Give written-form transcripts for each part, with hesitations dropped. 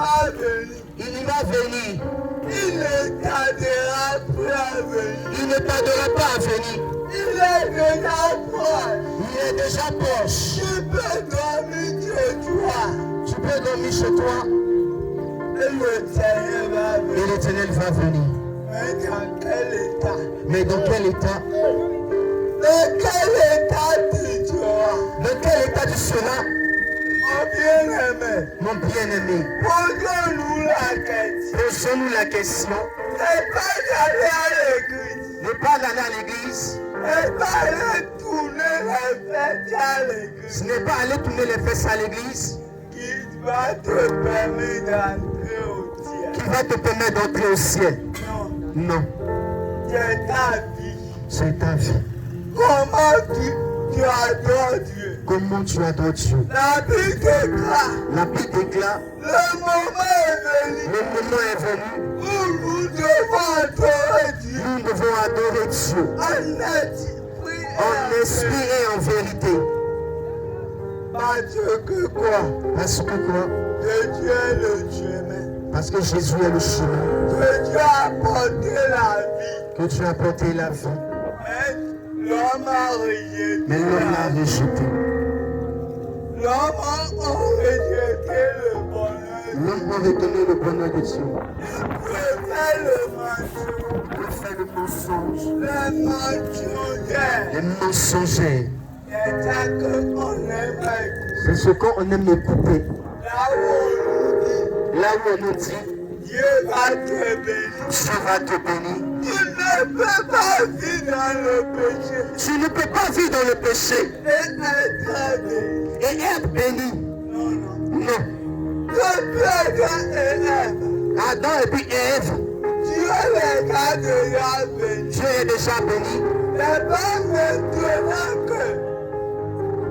va venir. Il va venir. Il ne tardera plus à venir. Il ne tardera pas à venir. Il est déjà proche. Il est déjà proche. Tu peux dormir chez toi. Tu peux dormir chez toi. Et le Seigneur va Et venir. l'Éternel va venir. Mais dans quel état? Mais dans quel état? Dans quel état tu seras? Dans quel état tu seras? Mon bien-aimé, Mon bien-aimé, posons-nous la question. posons-nous la question. C'est pas d'aller à l'église. Ne pas aller à l'église. C'est pas aller tourner les fêtes à l'église. Ce n'est pas aller tourner les fesses à l'église Qui va te permettre d'entrer au ciel. qui va te permettre d'entrer au ciel. Non, Non, c'est ta vie. c'est ta vie. Comment tu adores Dieu? Comment tu adores Dieu? La Bible déclare, La Bible déclare, le moment est venu le moment est venu où nous devons adorer Dieu où nous devons adorer Dieu en esprit et en vérité. Parce que quoi? Parce que quoi? Que Dieu est le chemin. Parce que Jésus est le chemin. Que Dieu a apporté la vie. Que Dieu a porté la vie. Mais l'homme a rejeté. Mais l'homme l'a rejeté. L'homme a rejeté le bonheur. L'homme a retenu le bonheur de Dieu. Il préfère le mensonge. Il fait le mensonge. Le mensonge. Les mensongers. C'est ça qu'on aime écouter. C'est ce qu'on aime écouter. Là où on nous dit, Là où on nous dit, Dieu va te bénir. Dieu va te bénir. Tu ne peux pas vivre dans le péché Tu ne peux pas vivre dans le péché et être béni. et être béni. Non, non. Non. Depuis Adam et Ève, Adam et puis Ève, Dieu les a déjà bénis. Dieu est déjà béni. C'est pas maintenant que.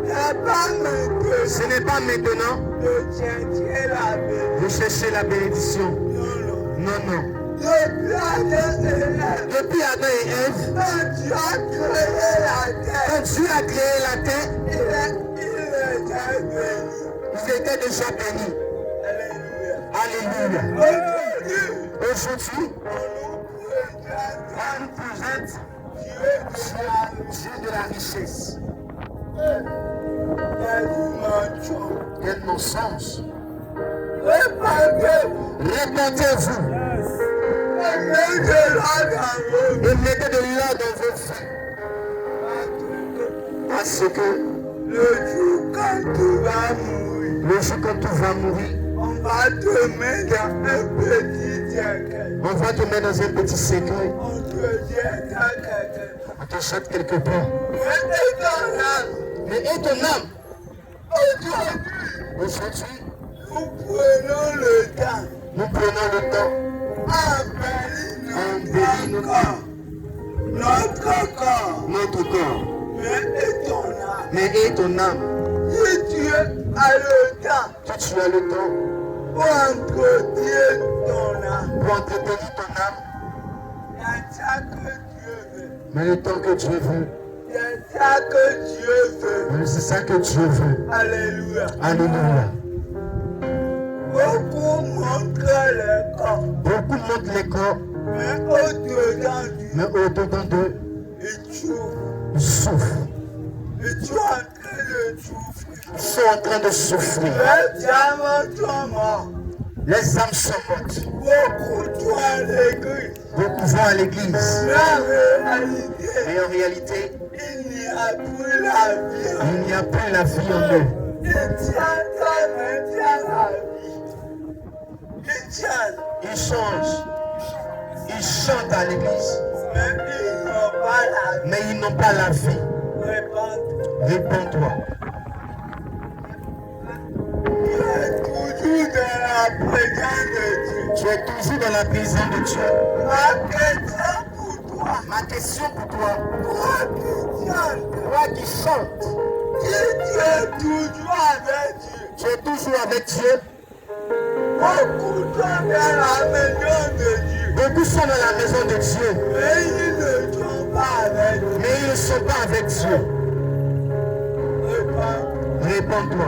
C'est pas maintenant Ce n'est pas maintenant de chercher la bénédiction. de chercher la bénédiction. Non, non. Non, non. Depuis Adam et Ève, Depuis Adam et Ève, quand Dieu a créé la terre, quand Dieu a créé la terre, il les a bénis. ils étaient déjà bénis. Alléluia. Alléluia. Aujourd'hui, Aujourd'hui, on nous on nous présente Dieu Dieu de la richesse. Quel mensonge. Répandez-vous et mettez de l'or dans vos vies. Parce que le jour quand tu vas mourir, le jour quand tu vas mourir, on va te mettre dans un petit cercueil. on va te mettre dans un petit cercueil. On te jette à quelqu'un. On te jette quelque part. Mais et ton âme, Mais et ton âme, aujourd'hui, aujourd'hui, nous prenons le temps nous prenons le temps à embellir notre corps. notre corps. Mais et ton âme, Mais et ton âme, si Dieu a le temps si tu as le temps pour entretenir ton âme, pour entretenir ton âme, c'est ça que Dieu veut. mais le temps que Dieu veut, C'est ça que Dieu veut. mais c'est ça que Dieu veut. Alléluia. Alléluia. Beaucoup montrent le corps, Beaucoup montrent les corps, mais au-dedans du mais au-dedans d'eux, ils souffrent. ils souffrent. Ils sont en train de souffrir. Ils sont en train de souffrir. Les âmes sont morts. Les âmes sont mortes. Beaucoup sont à l'église. Beaucoup vont à l'église. La réalité, Mais en réalité, il n'y a plus la vie. il n'y a plus la vie en eux. Ils tiennent la vie. Ils tiennent, Ils changent. Ils chantent à l'église. mais ils n'ont pas la vie. Mais ils n'ont pas la vie. Répandre. Réponds-toi. Tu es toujours dans la présence de Dieu. Tu es toujours dans la prison de Dieu. Ma question pour toi, Ma question pour toi, toi qui tiens, toi qui chantes, si tu es toujours avec Dieu, tu es toujours avec Dieu. beaucoup sont dans la maison de Dieu, Beaucoup sont dans la maison de Dieu, mais ils ne sont pas avec Dieu. mais ils ne sont pas avec Dieu. Répandre. Réponds-toi.